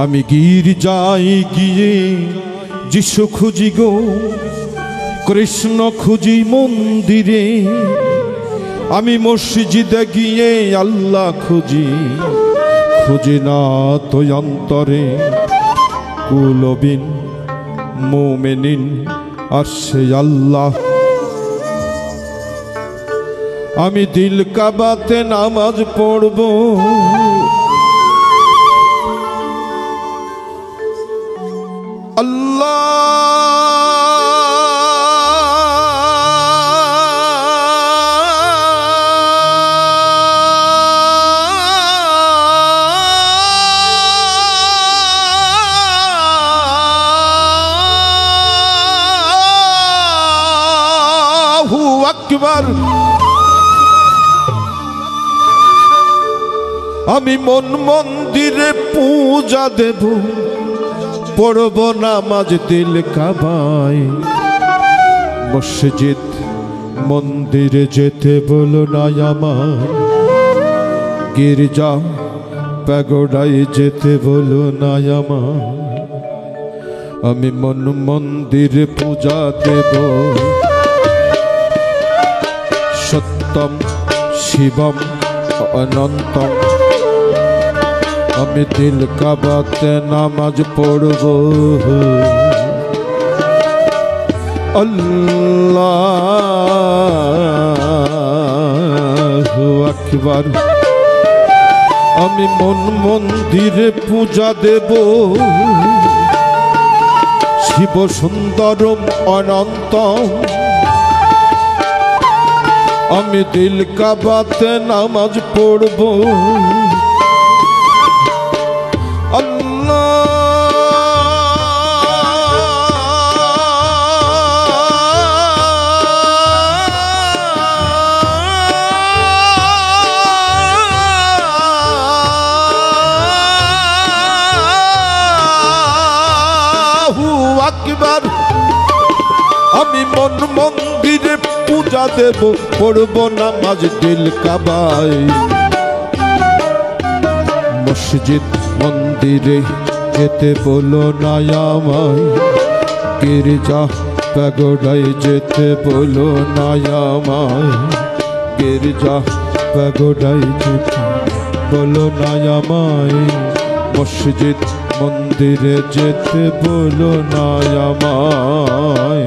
আমি গির্জায় গিয়ে যিশু খুঁজি গো, কৃষ্ণ খুঁজি মন্দিরে, আমি মসজিদে গিয়ে আল্লাহ খুঁজি, খুঁজি না তো অন্তরে। কুলবিন মুমিনিন আর সে আল্লাহ। আমি দিল কাবাতে নামাজ পড়ব, আল্লাহ আকবার। আমি মন মন্দিরে পূজা দেব, পড়ব নামাজ দিল কাবায়। মসজিদ মন্দিরে যেতে বলো না আমার, গির্জা প্যাগোডায় যেতে বলো না আমার। আমি মন মন্দিরে পূজা দেব, সত্যম শিবম অনন্তম। আমি দিল কাবাতে নামাজ পড়ব, আল্লাহু আকবার। আমি মন মন্দিরে পূজা দেব, শিব সুন্দরম অনন্তম। আমি দিল কাবাতে নামাজ পড়ব, আকবার। আমি মন মন্দিরে পূজা দেব, পড়ব নামাজ দিল কাবায়। মসজিদ মন্দিরে যেতে বলো না আমায়, গির্জা প্যাগোডায় যেতে বলো না আমায়। গির্জা প্যাগোডায় যেতে বলো না আমায়, মসজিদ মন্দিরে যেতে বলো না আমায়।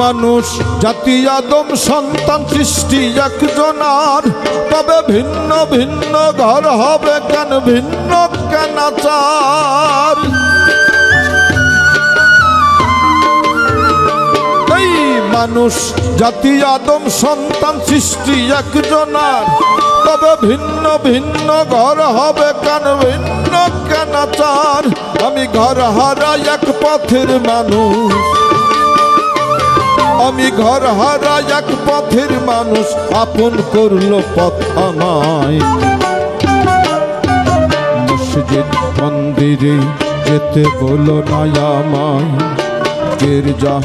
মানুষ জাতি আদম সন্তান সৃষ্টি একজনার, তবে ভিন্ন ভিন্ন ঘর হবে কেন, ভিন্ন কেন আচার। এই মানুষ জাতি আদম সন্তান সৃষ্টি একজনার, তবে ভিন্ন ভিন্ন ঘর হবে কেন, ভিন্ন কেন আচার। আমি ঘর হারা এক পথের মানুষ, আমি ঘর হারা এক পথের মানুষ, আপন করলো পথ আমায়। মসজিদ মন্দিরে যেতে বলো না আমায়, গির্জা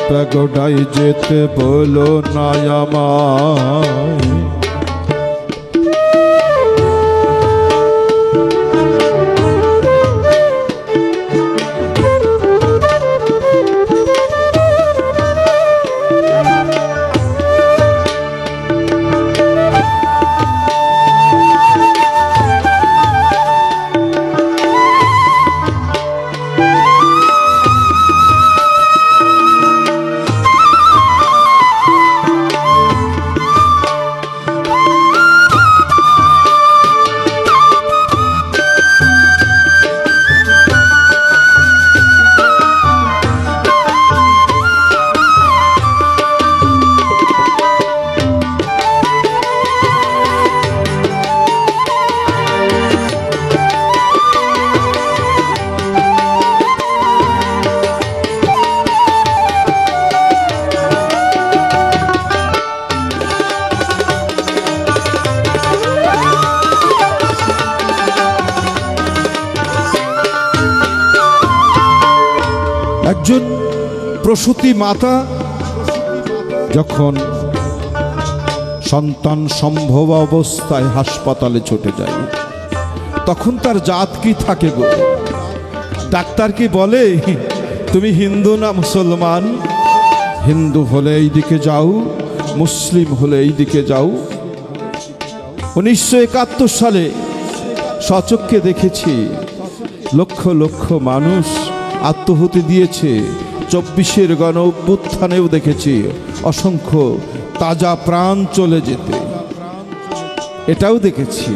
প্যাগোডায় যেতে বলো না আমায়। একজন প্রসূতি মাতা যখন সন্তান সম্ভব অবস্থায় হাসপাতালে ছুটে যায়, তখন তার জাত কি থাকে গো? ডাক্তার কি বলে তুমি হিন্দু না মুসলমান? হিন্দু হলে এই দিকে যাও, মুসলিম হলে এই দিকে যাও। 1971 সালে সচক্ষে দেখেছি লক্ষ লক্ষ মানুষ আত্মহুতি দিয়েছে। 24-এর গণ অভ্যুত্থানেও দেখেছি অসংখ্য তাজা প্রাণ চলে যেতে, এটাও দেখেছি।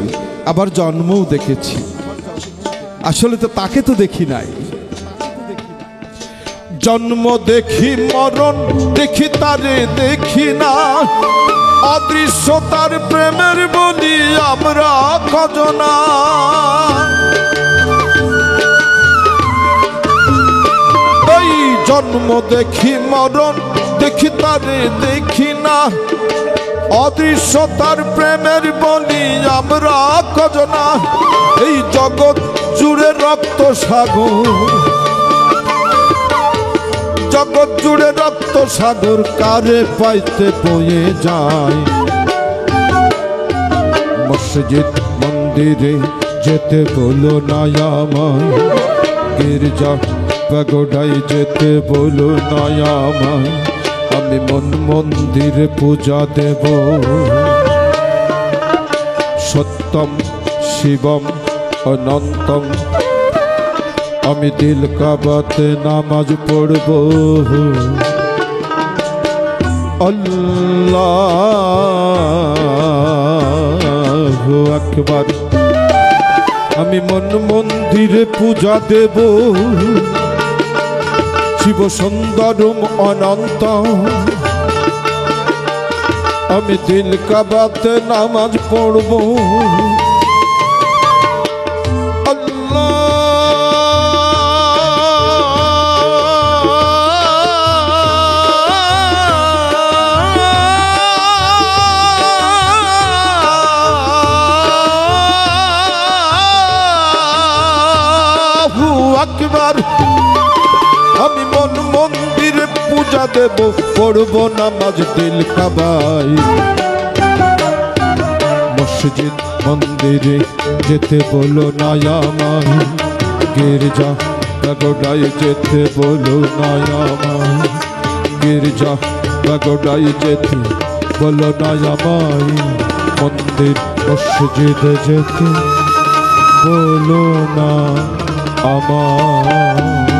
আবার জন্মও দেখেছি। আসলে তো তাকে তো দেখি নাই। জন্ম দেখি, মরণ দেখি, তারে দেখি না। অদৃশ্য তার প্রেমের বলি আমরা কজনা। এই জন্ম দেখি, মরণ দেখি, তারে দেখি না। অদৃশ্য তার প্রেমের বলি আমরা কজনা। এই জগৎ জুড়ে রক্ত সাগর, জগৎ জুড়ে রক্ত সাগর, কারে পাইতে বয়ে যায়। মসজিদ মন্দিরে যেতে বলো না আমায়, গির্জা পাগোড়ায় যেতে বলো না আমায়। আমি মন মন্দিরে পূজা দেব, সত্যম শিবম অনন্তম। আমি দিল কাবাতে নামাজ পড়ব। আল্লাহু আকবার। আমি মন মন্দিরে পূজা দেব, শিব সুন্দরম অনন্ত। আমি দিল কাবাতে নামাজ পড়ব। আকবার। আমি মন মন্দিরে পূজা দেব, পড়ব নামাজ দিল কাবায়। মসজিদ মন্দিরে যেতে বলো না আমায়, গির্জা পাগোড়ায় যেতে বলো না আমায়। গির্জা পাগোড়ায় যেতে বলো না আমায়। মন্দির মসজিদে যেতে বলো না আমার।